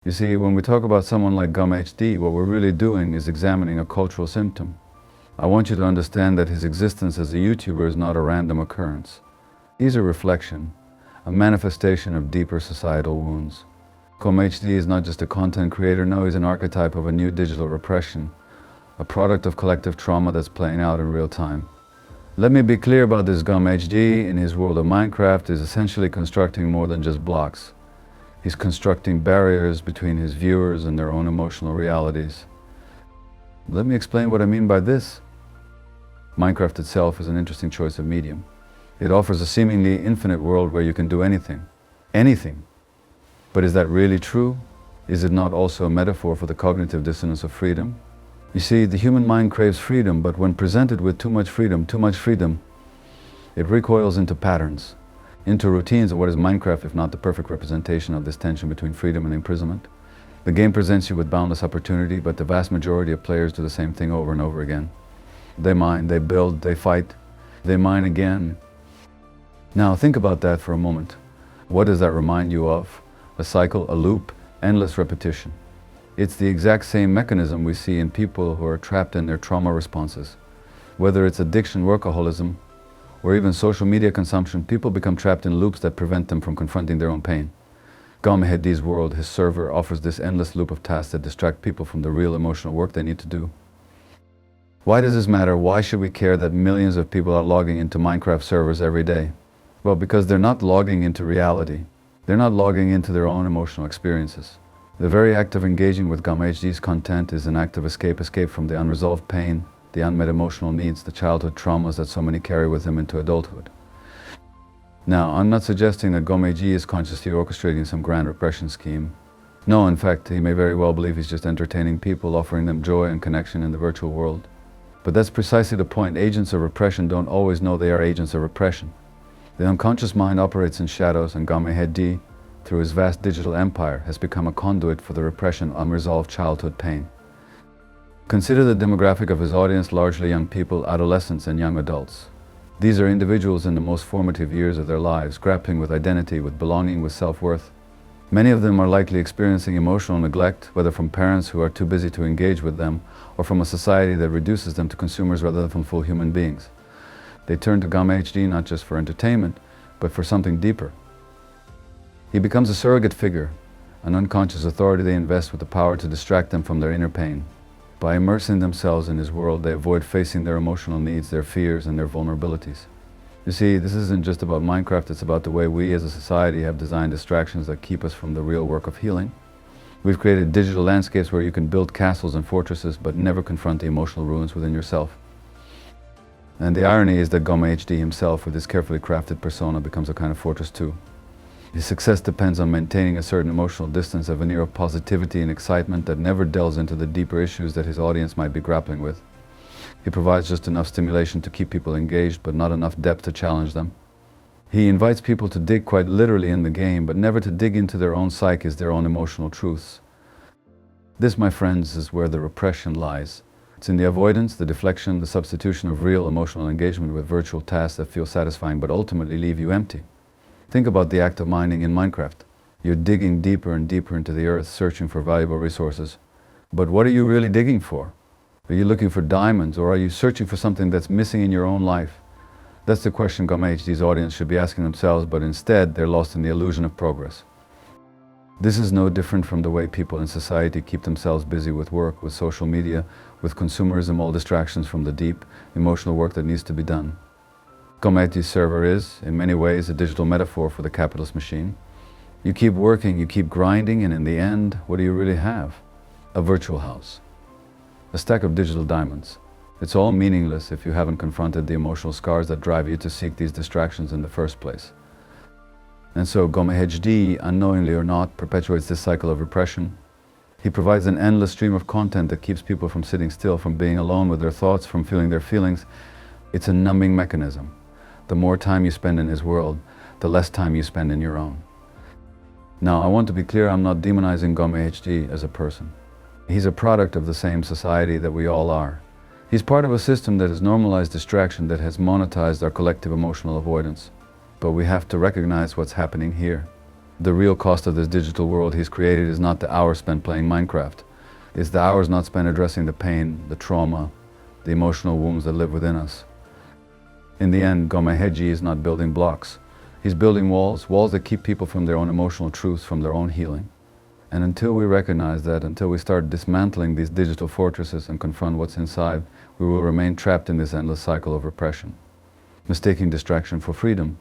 You see, when we talk about someone like GommeHD, what we're really doing is examining a cultural symptom. I want you to understand that his existence as a YouTuber is not a random occurrence. He's a reflection, a manifestation of deeper societal wounds. GommeHD is not just a content creator, no, he's an archetype of a new digital repression, a product of collective trauma that's playing out in real time. Let me be clear about this. GommeHD, in his world of Minecraft, is essentially constructing more than just blocks. He's constructing barriers between his viewers and their own emotional realities. Let me explain what I mean by this. Minecraft itself is an interesting choice of medium. It offers a seemingly infinite world where you can do anything. Anything. But is that really true? Is it not also a metaphor for the cognitive dissonance of freedom? You see, the human mind craves freedom, but when presented with too much freedom, it recoils into patterns, into routines of what is Minecraft, if not the perfect representation of this tension between freedom and imprisonment. The game presents you with boundless opportunity, but the vast majority of players do the same thing over and over again. They mine, they build, they fight, they mine again. Now think about that for a moment. What does that remind you of? A cycle, a loop, endless repetition. It's the exact same mechanism we see in people who are trapped in their trauma responses. Whether it's addiction, workaholism, or even social media consumption, people become trapped in loops that prevent them from confronting their own pain. GommeHD's world, his server, offers this endless loop of tasks that distract people from the real emotional work they need to do. Why does this matter? Why should we care that millions of people are logging into Minecraft servers every day? Well, because they're not logging into reality. They're not logging into their own emotional experiences. The very act of engaging with GommeHD's content is an act of escape from the unresolved pain, the unmet emotional needs, the childhood traumas that so many carry with them into adulthood. Now, I'm not suggesting that GommeHD is consciously orchestrating some grand repression scheme. No, in fact, he may very well believe he's just entertaining people, offering them joy and connection in the virtual world. But that's precisely the point. Agents of repression don't always know they are agents of repression. The unconscious mind operates in shadows, and GommeHD, through his vast digital empire, has become a conduit for the repression of unresolved childhood pain. Consider the demographic of his audience, largely young people, adolescents, and young adults. These are individuals in the most formative years of their lives, grappling with identity, with belonging, with self-worth. Many of them are likely experiencing emotional neglect, whether from parents who are too busy to engage with them, or from a society that reduces them to consumers rather than full human beings. They turn to GommeHD not just for entertainment, but for something deeper. He becomes a surrogate figure, an unconscious authority they invest with the power to distract them from their inner pain. By immersing themselves in his world, they avoid facing their emotional needs, their fears, and their vulnerabilities. You see, this isn't just about Minecraft, it's about the way we as a society have designed distractions that keep us from the real work of healing. We've created digital landscapes where you can build castles and fortresses, but never confront the emotional ruins within yourself. And the irony is that GommeHD himself, with his carefully crafted persona, becomes a kind of fortress too. His success depends on maintaining a certain emotional distance, a veneer of positivity and excitement that never delves into the deeper issues that his audience might be grappling with. He provides just enough stimulation to keep people engaged, but not enough depth to challenge them. He invites people to dig quite literally in the game, but never to dig into their own psyches, their own emotional truths. This, my friends, is where the repression lies. It's in the avoidance, the deflection, the substitution of real emotional engagement with virtual tasks that feel satisfying but ultimately leave you empty. Think about the act of mining in Minecraft. You're digging deeper and deeper into the earth, searching for valuable resources. But what are you really digging for? Are you looking for diamonds, or are you searching for something that's missing in your own life? That's the question GommeHD's audience should be asking themselves, but instead they're lost in the illusion of progress. This is no different from the way people in society keep themselves busy with work, with social media, with consumerism, all distractions from the deep, emotional work that needs to be done. GommeHD's server is, in many ways, a digital metaphor for the capitalist machine. You keep working, you keep grinding, and in the end, what do you really have? A virtual house. A stack of digital diamonds. It's all meaningless if you haven't confronted the emotional scars that drive you to seek these distractions in the first place. And so GommeHD, unknowingly or not, perpetuates this cycle of repression. He provides an endless stream of content that keeps people from sitting still, from being alone with their thoughts, from feeling their feelings. It's a numbing mechanism. The more time you spend in his world, the less time you spend in your own. Now, I want to be clear, I'm not demonizing GommeHD as a person. He's a product of the same society that we all are. He's part of a system that has normalized distraction, that has monetized our collective emotional avoidance. But we have to recognize what's happening here. The real cost of this digital world he's created is not the hours spent playing Minecraft. It's the hours not spent addressing the pain, the trauma, the emotional wounds that live within us. In the end, GommeHD is not building blocks. He's building walls that keep people from their own emotional truths, from their own healing. And until we recognize that, until we start dismantling these digital fortresses and confront what's inside, we will remain trapped in this endless cycle of repression, mistaking distraction for freedom.